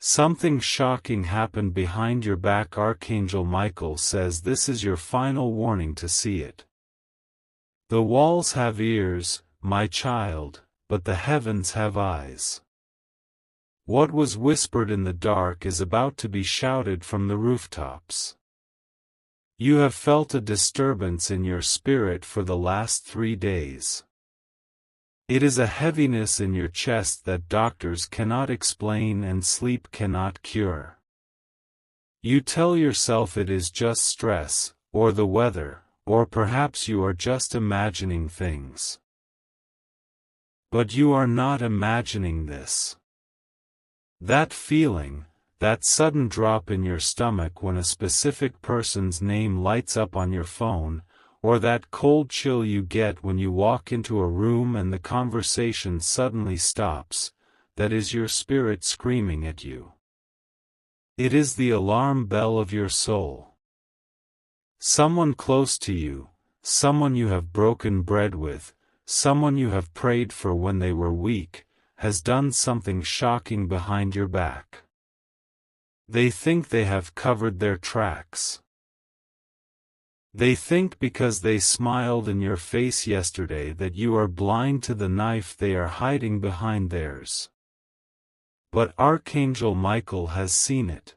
Something shocking happened behind your back. Archangel Michael says this is your final warning to see it. The walls have ears, my child, but the heavens have eyes. What was whispered in the dark is about to be shouted from the rooftops. You have felt a disturbance in your spirit for the last 3 days. It is a heaviness in your chest that doctors cannot explain and sleep cannot cure. You tell yourself it is just stress, or the weather, or perhaps you are just imagining things. But you are not imagining this. That feeling, that sudden drop in your stomach when a specific person's name lights up on your phone, or that cold chill you get when you walk into a room and the conversation suddenly stops, that is your spirit screaming at you. It is the alarm bell of your soul. Someone close to you, someone you have broken bread with, someone you have prayed for when they were weak, has done something shocking behind your back. They think they have covered their tracks. They think because they smiled in your face yesterday that you are blind to the knife they are hiding behind theirs. But Archangel Michael has seen it.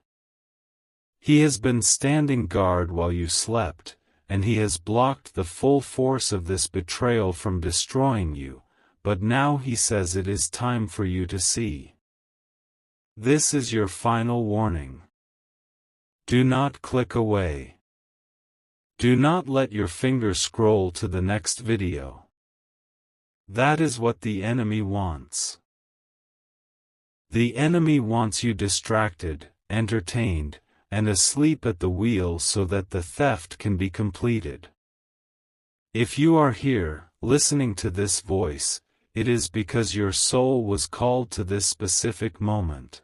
He has been standing guard while you slept, and he has blocked the full force of this betrayal from destroying you, but now he says it is time for you to see. This is your final warning. Do not click away. Do not let your finger scroll to the next video. That is what the enemy wants. The enemy wants you distracted, entertained, and asleep at the wheel so that the theft can be completed. If you are here, listening to this voice, it is because your soul was called to this specific moment.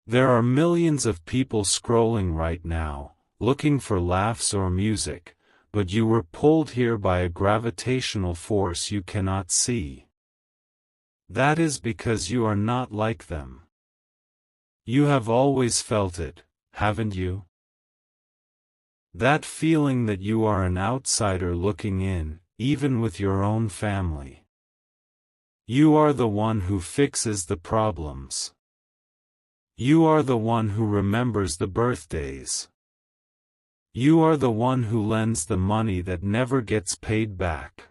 There are millions of people scrolling right now, looking for laughs or music, but you were pulled here by a gravitational force you cannot see. That is because you are not like them. You have always felt it, haven't you? That feeling that you are an outsider looking in, even with your own family. You are the one who fixes the problems. You are the one who remembers the birthdays. You are the one who lends the money that never gets paid back.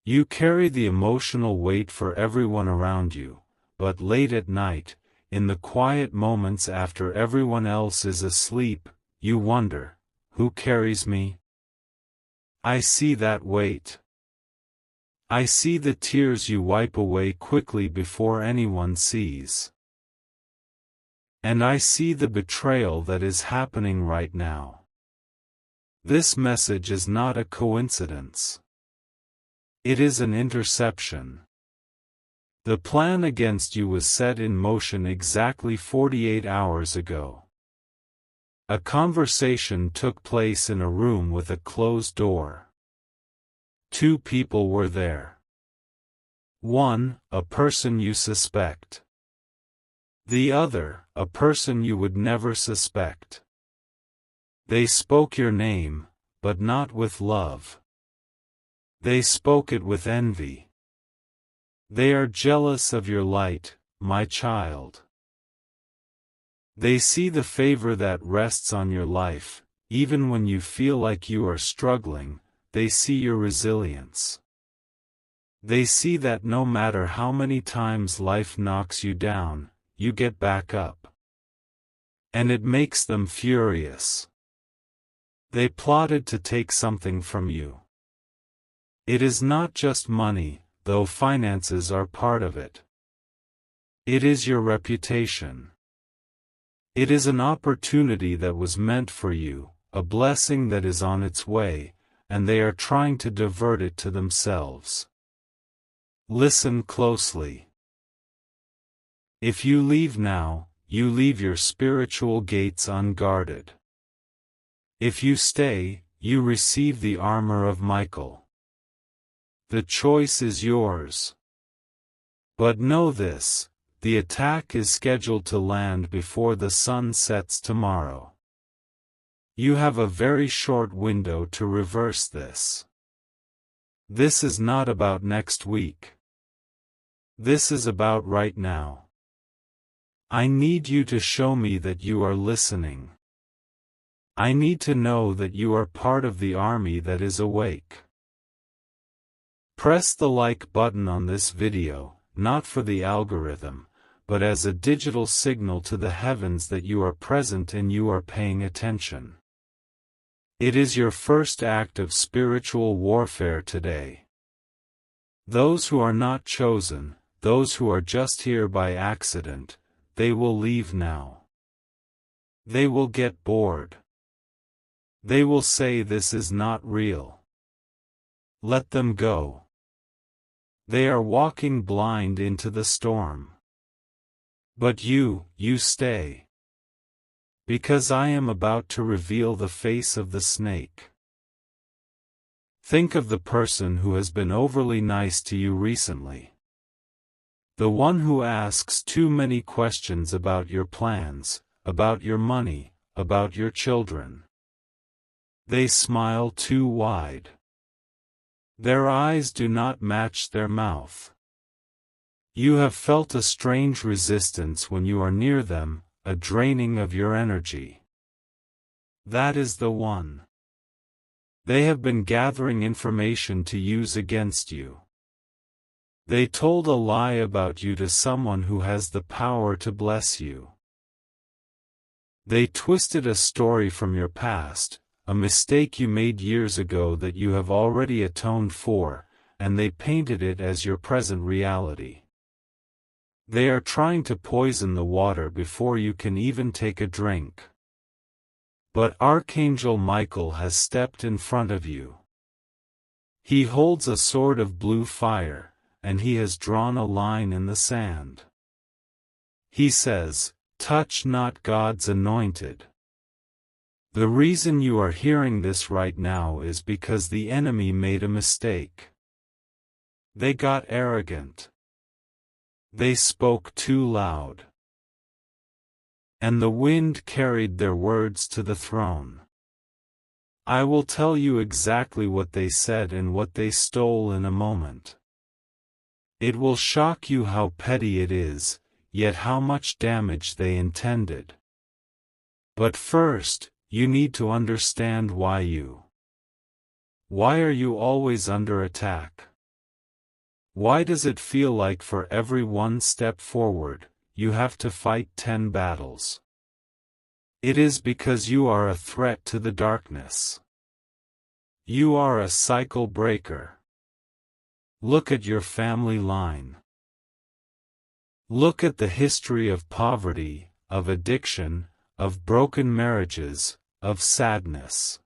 You carry the emotional weight for everyone around you, but late at night, in the quiet moments after everyone else is asleep, you wonder, who carries me? I see that weight. I see the tears you wipe away quickly before anyone sees. And I see the betrayal that is happening right now. This message is not a coincidence. It is an interception. The plan against you was set in motion exactly 48 hours ago. A conversation took place in a room with a closed door. 2 people were there. 1, a person you suspect. The other, a person you would never suspect. They spoke your name, but not with love. They spoke it with envy. They are jealous of your light, my child. They see the favor that rests on your life, even when you feel like you are struggling, they see your resilience. They see that no matter how many times life knocks you down, you get back up. And it makes them furious. They plotted to take something from you. It is not just money, though finances are part of it. It is your reputation. It is an opportunity that was meant for you, a blessing that is on its way, and they are trying to divert it to themselves. Listen closely. If you leave now, you leave your spiritual gates unguarded. If you stay, you receive the armor of Michael. The choice is yours. But know this, The attack is scheduled to land before the sun sets tomorrow. You have a very short window to reverse this. This is not about next week. This is about right now. I need you to show me that you are listening. I need to know that you are part of the army that is awake. Press the like button on this video, not for the algorithm, but as a digital signal to the heavens that you are present and you are paying attention. It is your first act of spiritual warfare today. Those who are not chosen, those who are just here by accident, they will leave now. They will get bored. They will say this is not real. Let them go. They are walking blind into the storm. But you stay. Because I am about to reveal the face of the snake. Think of the person who has been overly nice to you recently. The one who asks too many questions about your plans, about your money, about your children. They smile too wide. Their eyes do not match their mouth. You have felt a strange resistance when you are near them, a draining of your energy. That is the one. They have been gathering information to use against you. They told a lie about you to someone who has the power to bless you. They twisted a story from your past, a mistake you made years ago that you have already atoned for, and they painted it as your present reality. They are trying to poison the water before you can even take a drink. But Archangel Michael has stepped in front of you. He holds a sword of blue fire, and he has drawn a line in the sand. He says, "Touch not God's anointed." The reason you are hearing this right now is because the enemy made a mistake. They got arrogant. They spoke too loud. And the wind carried their words to the throne. I will tell you exactly what they said and what they stole in a moment. It will shock you how petty it is, yet how much damage they intended. But first, you need to understand why you. Why are you always under attack? Why does it feel like for every one step forward, you have to fight 10 battles? It is because you are a threat to the darkness. You are a cycle breaker. Look at your family line. Look at the history of poverty, of addiction, of broken marriages, of sadness.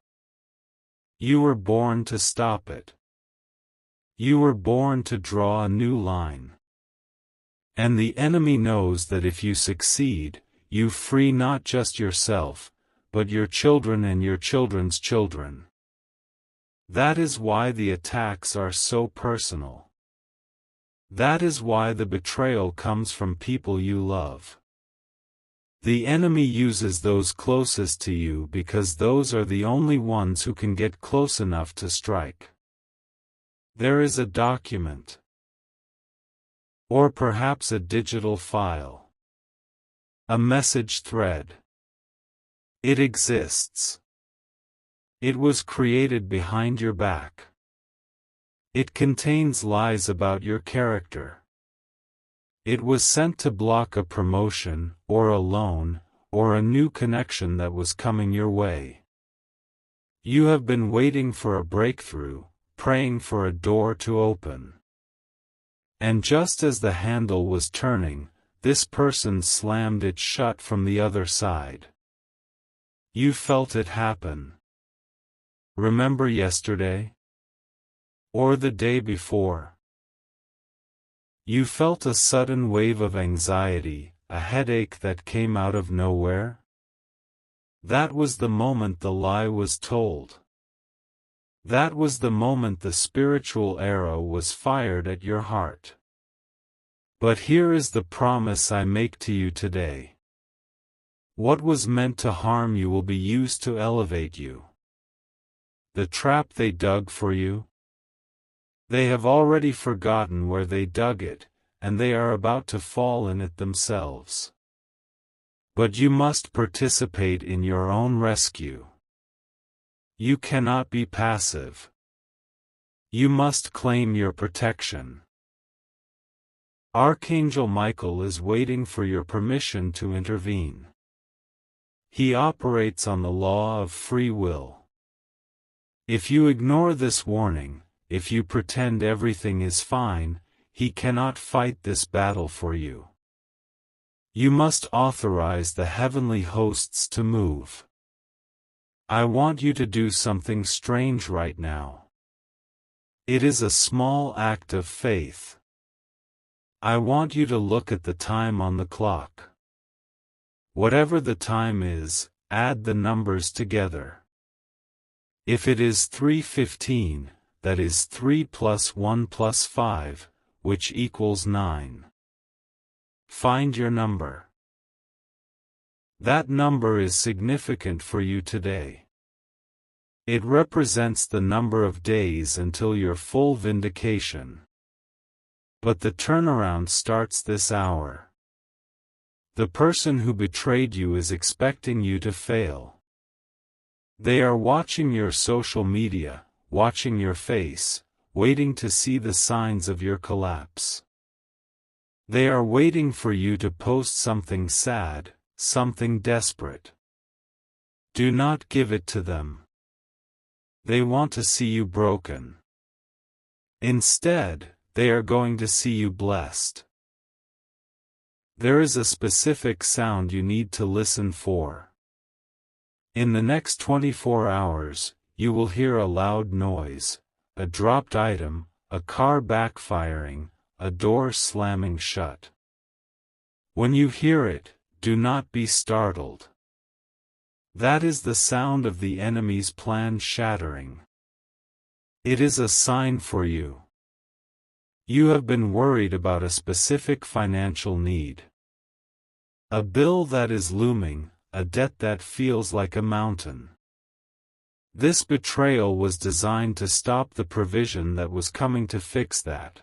You were born to stop it. You were born to draw a new line. And the enemy knows that if you succeed, you free not just yourself, but your children and your children's children. That is why the attacks are so personal. That is why the betrayal comes from people you love. The enemy uses those closest to you because those are the only ones who can get close enough to strike. There is a document. Or perhaps a digital file. A message thread. It exists. It was created behind your back. It contains lies about your character. It was sent to block a promotion, or a loan, or a new connection that was coming your way. You have been waiting for a breakthrough, praying for a door to open. And just as the handle was turning, this person slammed it shut from the other side. You felt it happen. Remember yesterday? Or the day before? You felt a sudden wave of anxiety, a headache that came out of nowhere? That was the moment the lie was told. That was the moment the spiritual arrow was fired at your heart. But here is the promise I make to you today. What was meant to harm you will be used to elevate you. The trap they dug for you? They have already forgotten where they dug it, and they are about to fall in it themselves. But you must participate in your own rescue. You cannot be passive. You must claim your protection. Archangel Michael is waiting for your permission to intervene. He operates on the law of free will. If you ignore this warning, if you pretend everything is fine, he cannot fight this battle for you. You must authorize the heavenly hosts to move. I want you to do something strange right now. It is a small act of faith. I want you to look at the time on the clock. Whatever the time is, add the numbers together. If it is 3:15, that is 3 plus 1 plus 5, which equals 9. Find your number. That number is significant for you today. It represents the number of days until your full vindication. But the turnaround starts this hour. The person who betrayed you is expecting you to fail. They are watching your social media, watching your face, waiting to see the signs of your collapse. They are waiting for you to post something sad, something desperate. Do not give it to them. They want to see you broken. Instead, they are going to see you blessed. There is a specific sound you need to listen for. In the next 24 hours, you will hear a loud noise, a dropped item, a car backfiring, a door slamming shut. When you hear it, do not be startled. That is the sound of the enemy's plan shattering. It is a sign for you. You have been worried about a specific financial need. A bill that is looming, a debt that feels like a mountain. This betrayal was designed to stop the provision that was coming to fix that.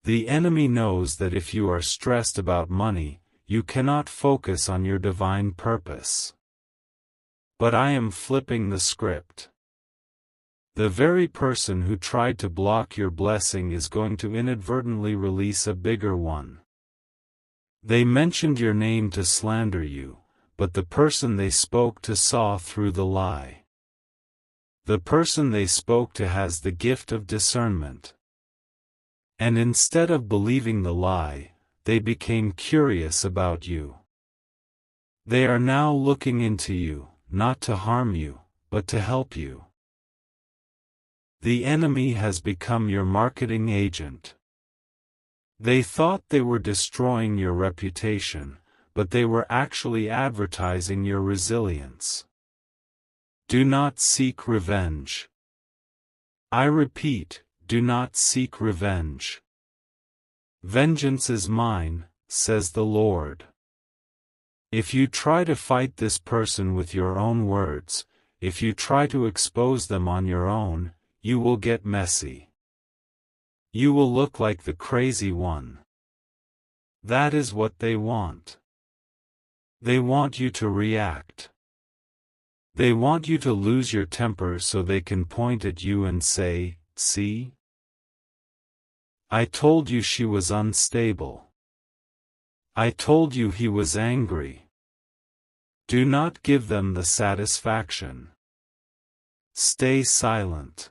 The enemy knows that if you are stressed about money, you cannot focus on your divine purpose. But I am flipping the script. The very person who tried to block your blessing is going to inadvertently release a bigger one. They mentioned your name to slander you, but the person they spoke to saw through the lie. The person they spoke to has the gift of discernment. And instead of believing the lie, they became curious about you. They are now looking into you, not to harm you, but to help you. The enemy has become your marketing agent. They thought they were destroying your reputation, but they were actually advertising your resilience. Do not seek revenge. I repeat, do not seek revenge. Vengeance is mine, says the Lord. If you try to fight this person with your own words, if you try to expose them on your own, you will get messy. You will look like the crazy one. That is what they want. They want you to react. They want you to lose your temper so they can point at you and say, "See? I told you she was unstable. I told you he was angry." Do not give them the satisfaction. Stay silent.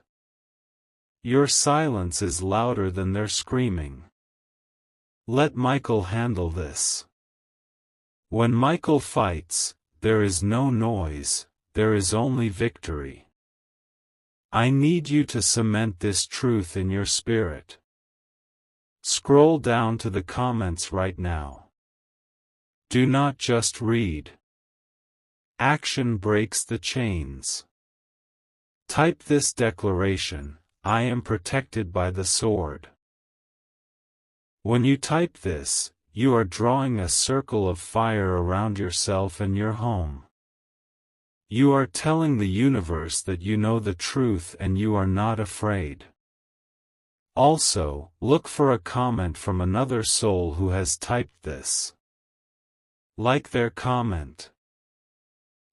Your silence is louder than their screaming. Let Michael handle this. When Michael fights, there is no noise, there is only victory. I need you to cement this truth in your spirit. Scroll down to the comments right now. Do not just read. Action breaks the chains. Type this declaration: I am protected by the sword. When you type this, you are drawing a circle of fire around yourself and your home. You are telling the universe that you know the truth and you are not afraid. Also, look for a comment from another soul who has typed this. Like their comment.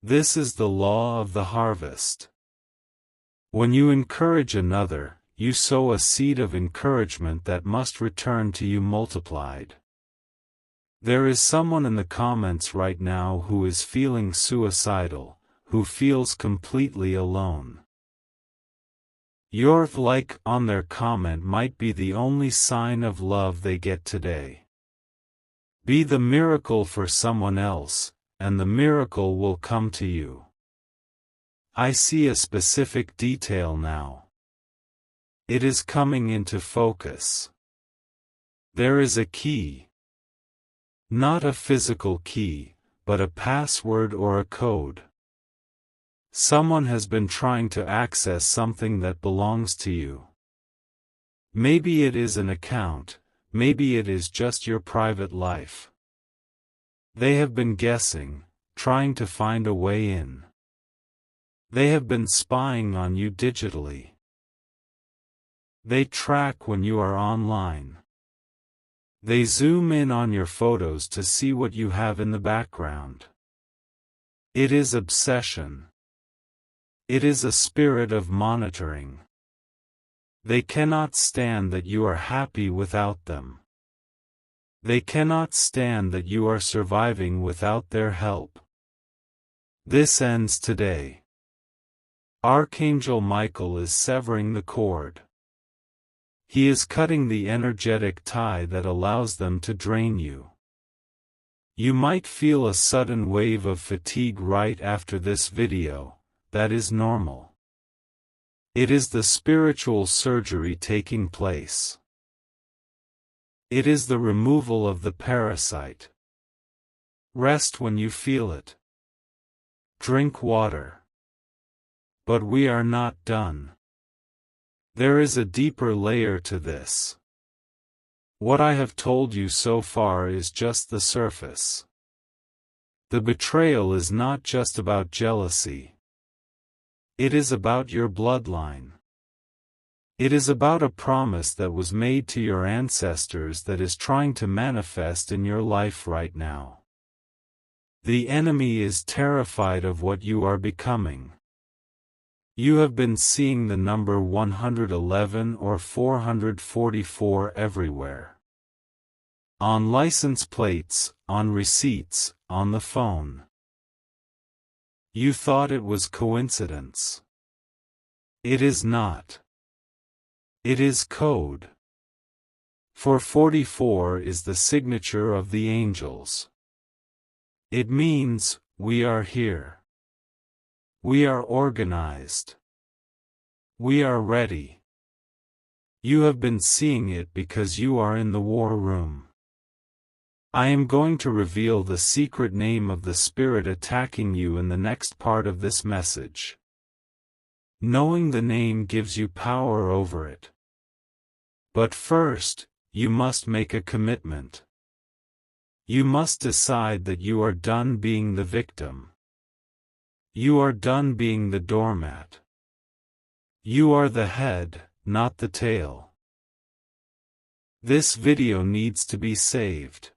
This is the law of the harvest. When you encourage another, you sow a seed of encouragement that must return to you multiplied. There is someone in the comments right now who is feeling suicidal, who feels completely alone. Your like on their comment might be the only sign of love they get today. Be the miracle for someone else, and the miracle will come to you. I see a specific detail now. It is coming into focus. There is a key. Not a physical key, but a password or a code. Someone has been trying to access something that belongs to you. Maybe it is an account, maybe it is just your private life. They have been guessing, trying to find a way in. They have been spying on you digitally. They track when you are online. They zoom in on your photos to see what you have in the background. It is obsession. It is a spirit of monitoring. They cannot stand that you are happy without them. They cannot stand that you are surviving without their help. This ends today. Archangel Michael is severing the cord. He is cutting the energetic tie that allows them to drain you. You might feel a sudden wave of fatigue right after this video. That is normal. It is the spiritual surgery taking place. It is the removal of the parasite. Rest when you feel it. Drink water. But we are not done. There is a deeper layer to this. What I have told you so far is just the surface. The betrayal is not just about jealousy. It is about your bloodline. It is about a promise that was made to your ancestors that is trying to manifest in your life right now. The enemy is terrified of what you are becoming. You have been seeing the number 111 or 444 everywhere. On license plates, on receipts, on the phone. You thought it was coincidence. It is not. It is code. For 44 is the signature of the angels. It means, we are here. We are organized. We are ready. You have been seeing it because you are in the war room. I am going to reveal the secret name of the spirit attacking you in the next part of this message. Knowing the name gives you power over it. But first, you must make a commitment. You must decide that you are done being the victim. You are done being the doormat. You are the head, not the tail. This video needs to be saved.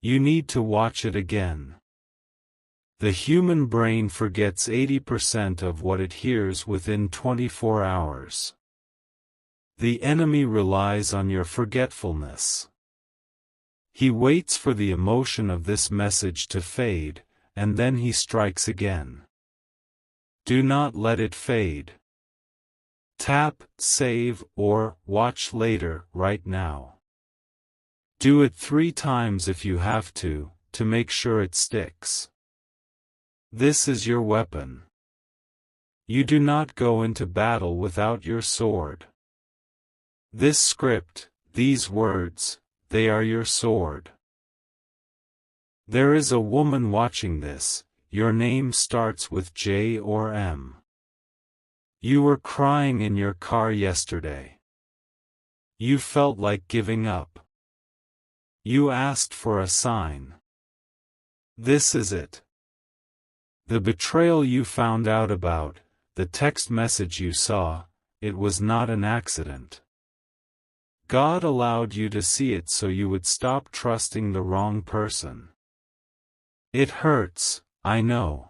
You need to watch it again. The human brain forgets 80% of what it hears within 24 hours. The enemy relies on your forgetfulness. He waits for the emotion of this message to fade, and then he strikes again. Do not let it fade. Tap, save, or watch later right now. Do it 3 times if you have to make sure it sticks. This is your weapon. You do not go into battle without your sword. This script, these words, they are your sword. There is a woman watching this, your name starts with J or M. You were crying in your car yesterday. You felt like giving up. You asked for a sign. This is it. The betrayal you found out about, the text message you saw, it was not an accident. God allowed you to see it so you would stop trusting the wrong person. It hurts, I know.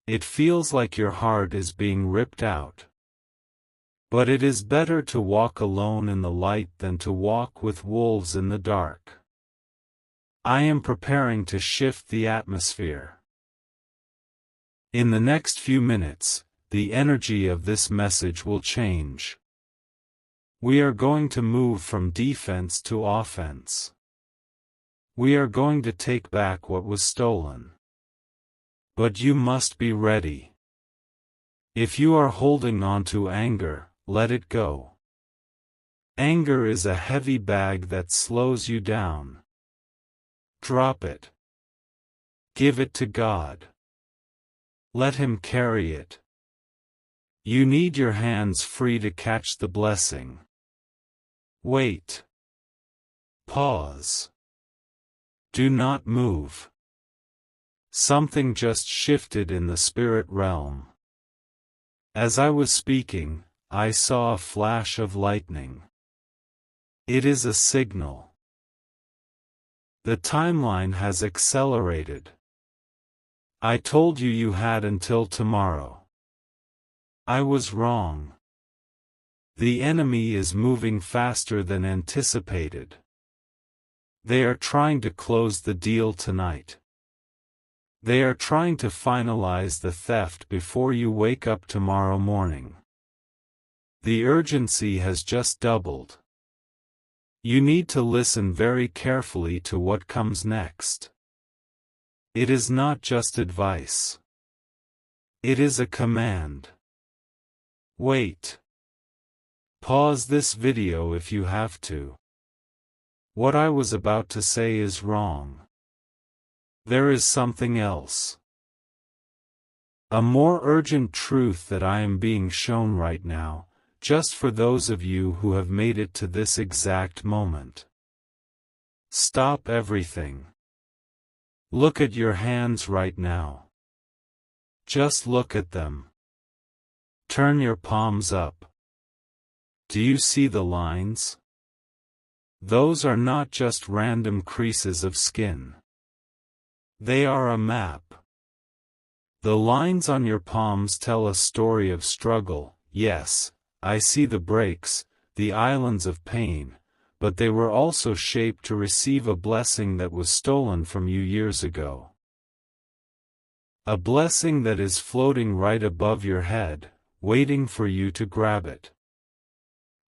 It feels like your heart is being ripped out. But it is better to walk alone in the light than to walk with wolves in the dark. I am preparing to shift the atmosphere. In the next few minutes, the energy of this message will change. We are going to move from defense to offense. We are going to take back what was stolen. But you must be ready. If you are holding on to anger, let it go. Anger is a heavy bag that slows you down. Drop it. Give it to God. Let Him carry it. You need your hands free to catch the blessing. Wait. Pause. Do not move. Something just shifted in the spirit realm. As I was speaking, I saw a flash of lightning. It is a signal. The timeline has accelerated. I told you you had until tomorrow. I was wrong. The enemy is moving faster than anticipated. They are trying to close the deal tonight. They are trying to finalize the theft before you wake up tomorrow morning. The urgency has just doubled. You need to listen very carefully to what comes next. It is not just advice. It is a command. Wait. Pause this video if you have to. What I was about to say is wrong. There is something else. A more urgent truth that I am being shown right now, just for those of you who have made it to this exact moment. Stop everything. Look at your hands right now. Just look at them. Turn your palms up. Do you see the lines? Those are not just random creases of skin. They are a map. The lines on your palms tell a story of struggle. Yes, I see the breaks, the islands of pain, but they were also shaped to receive a blessing that was stolen from you years ago. A blessing that is floating right above your head, waiting for you to grab it.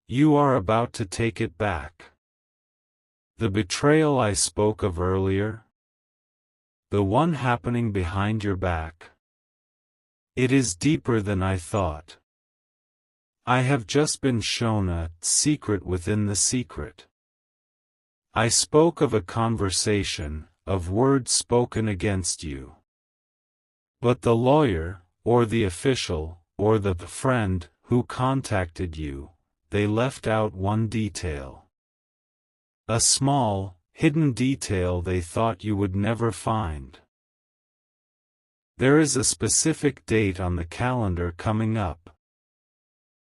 You are about to take it back. The betrayal I spoke of earlier? The one happening behind your back? It is deeper than I thought. I have just been shown a secret within the secret. I spoke of a conversation, of words spoken against you. But the lawyer, or the official, or the friend, who contacted you, they left out one detail. A small, hidden detail they thought you would never find. There is a specific date on the calendar coming up.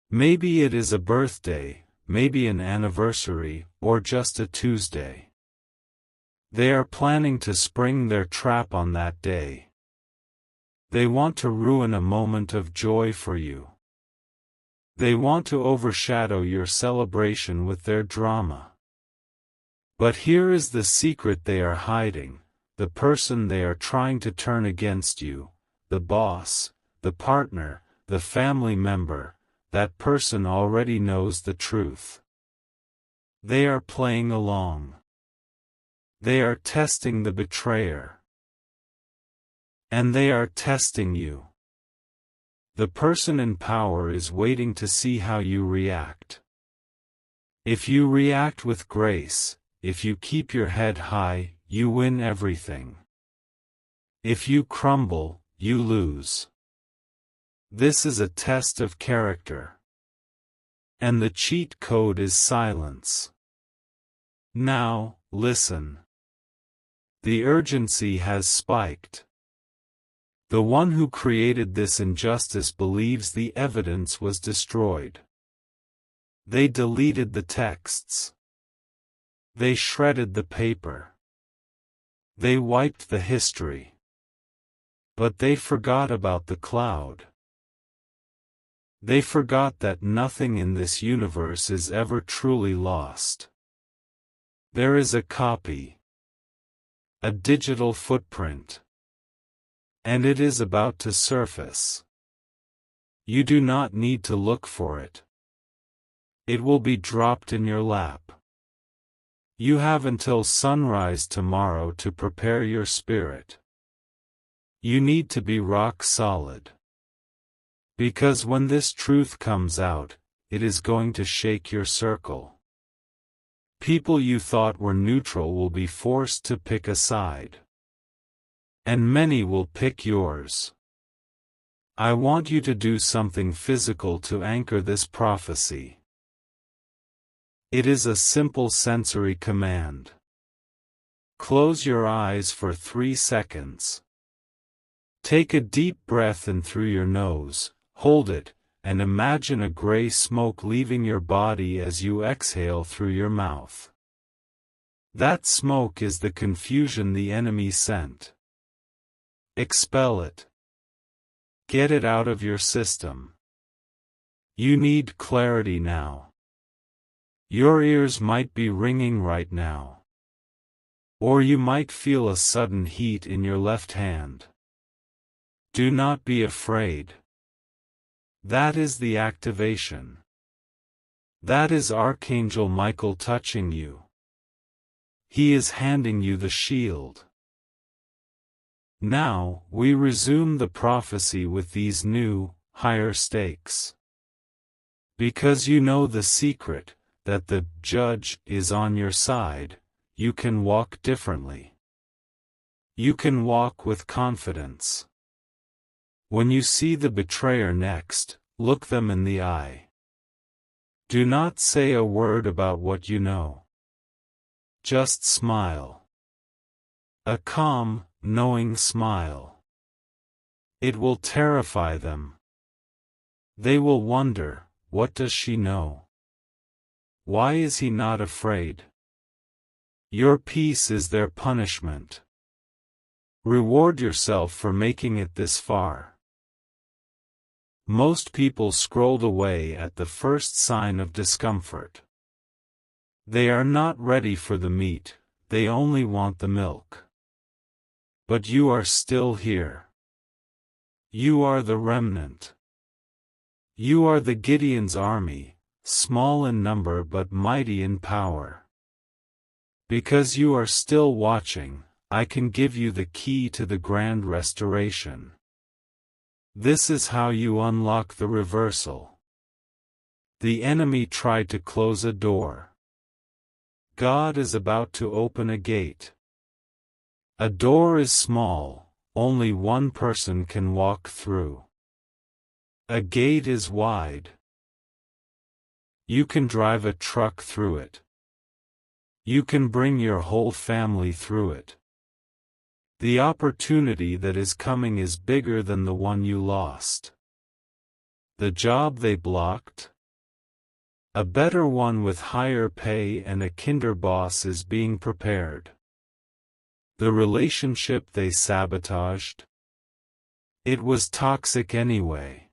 Maybe it is a birthday, maybe an anniversary, or just a Tuesday. They are planning to spring their trap on that day. They want to ruin a moment of joy for you. They want to overshadow your celebration with their drama. But here is the secret they are hiding, the person they are trying to turn against you, the boss, the partner, the family member. That person already knows the truth. They are playing along. They are testing the betrayer. And they are testing you. The person in power is waiting to see how you react. If you react with grace, if you keep your head high, you win everything. If you crumble, you lose. This is a test of character. And the cheat code is silence. Now, listen. The urgency has spiked. The one who created this injustice believes the evidence was destroyed. They deleted the texts. They shredded the paper. They wiped the history. But they forgot about the cloud. They forgot that nothing in this universe is ever truly lost. There is a copy. A digital footprint. And it is about to surface. You do not need to look for it. It will be dropped in your lap. You have until sunrise tomorrow to prepare your spirit. You need to be rock solid. Because when this truth comes out, it is going to shake your circle. People you thought were neutral will be forced to pick a side. And many will pick yours. I want you to do something physical to anchor this prophecy. It is a simple sensory command. Close your eyes for 3 seconds. Take a deep breath in through your nose, hold it, and imagine a gray smoke leaving your body as you exhale through your mouth. That smoke is the confusion the enemy sent. Expel it. Get it out of your system. You need clarity now. Your ears might be ringing right now. Or you might feel a sudden heat in your left hand. Do not be afraid. That is the activation. That is Archangel Michael touching you. He is handing you the shield. Now, we resume the prophecy with these new, higher stakes. Because you know the secret, that the judge is on your side, you can walk differently. You can walk with confidence. When you see the betrayer next, look them in the eye. Do not say a word about what you know. Just smile. A calm, knowing smile. It will terrify them. They will wonder, what does she know? Why is he not afraid? Your peace is their punishment. Reward yourself for making it this far. Most people scrolled away at the first sign of discomfort. They are not ready for the meat, they only want the milk. But you are still here. You are the remnant. You are the Gideon's army, small in number but mighty in power. Because you are still watching, I can give you the key to the grand restoration. This is how you unlock the reversal. The enemy tried to close a door. God is about to open a gate. A door is small, only one person can walk through. A gate is wide. You can drive a truck through it. You can bring your whole family through it. The opportunity that is coming is bigger than the one you lost. The job they blocked? A better one with higher pay and a kinder boss is being prepared. The relationship they sabotaged? It was toxic anyway.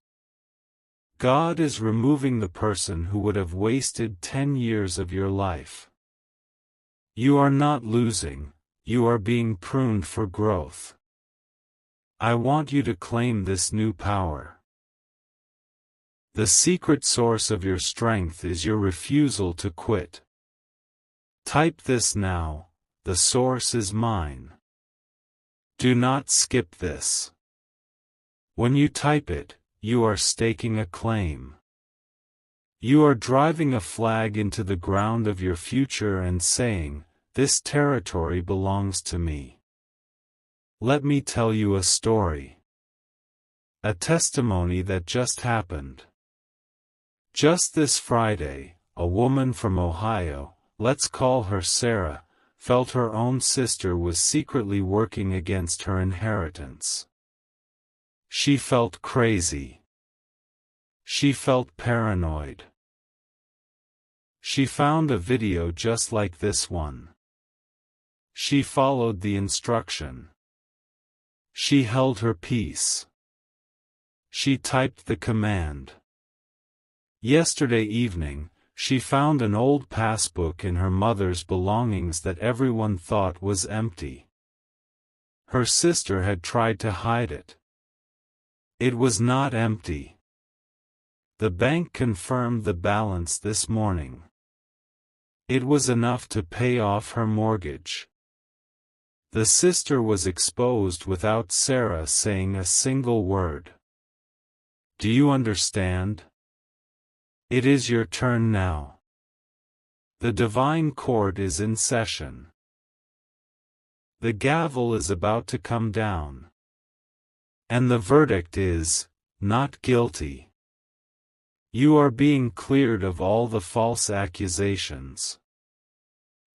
God is removing the person who would have wasted 10 years of your life. You are not losing, you are being pruned for growth. I want you to claim this new power. The secret source of your strength is your refusal to quit. Type this now, the source is mine. Do not skip this. When you type it, you are staking a claim. You are driving a flag into the ground of your future and saying, this territory belongs to me. Let me tell you a story. A testimony that just happened. Just this Friday, a woman from Ohio, let's call her Sarah, felt her own sister was secretly working against her inheritance. She felt crazy. She felt paranoid. She found a video just like this one. She followed the instruction. She held her peace. She typed the command. Yesterday evening, she found an old passbook in her mother's belongings that everyone thought was empty. Her sister had tried to hide it. It was not empty. The bank confirmed the balance this morning. It was enough to pay off her mortgage. The sister was exposed without Sarah saying a single word. Do you understand? It is your turn now. The divine court is in session. The gavel is about to come down. And the verdict is, not guilty. You are being cleared of all the false accusations.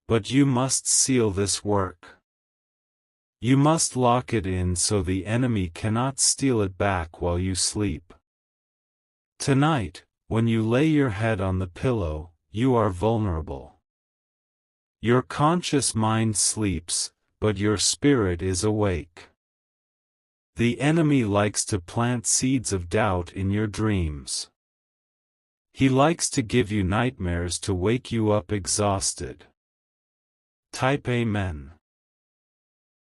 But you must seal this work. You must lock it in so the enemy cannot steal it back while you sleep. Tonight, when you lay your head on the pillow, you are vulnerable. Your conscious mind sleeps, but your spirit is awake. The enemy likes to plant seeds of doubt in your dreams. He likes to give you nightmares to wake you up exhausted. Type Amen.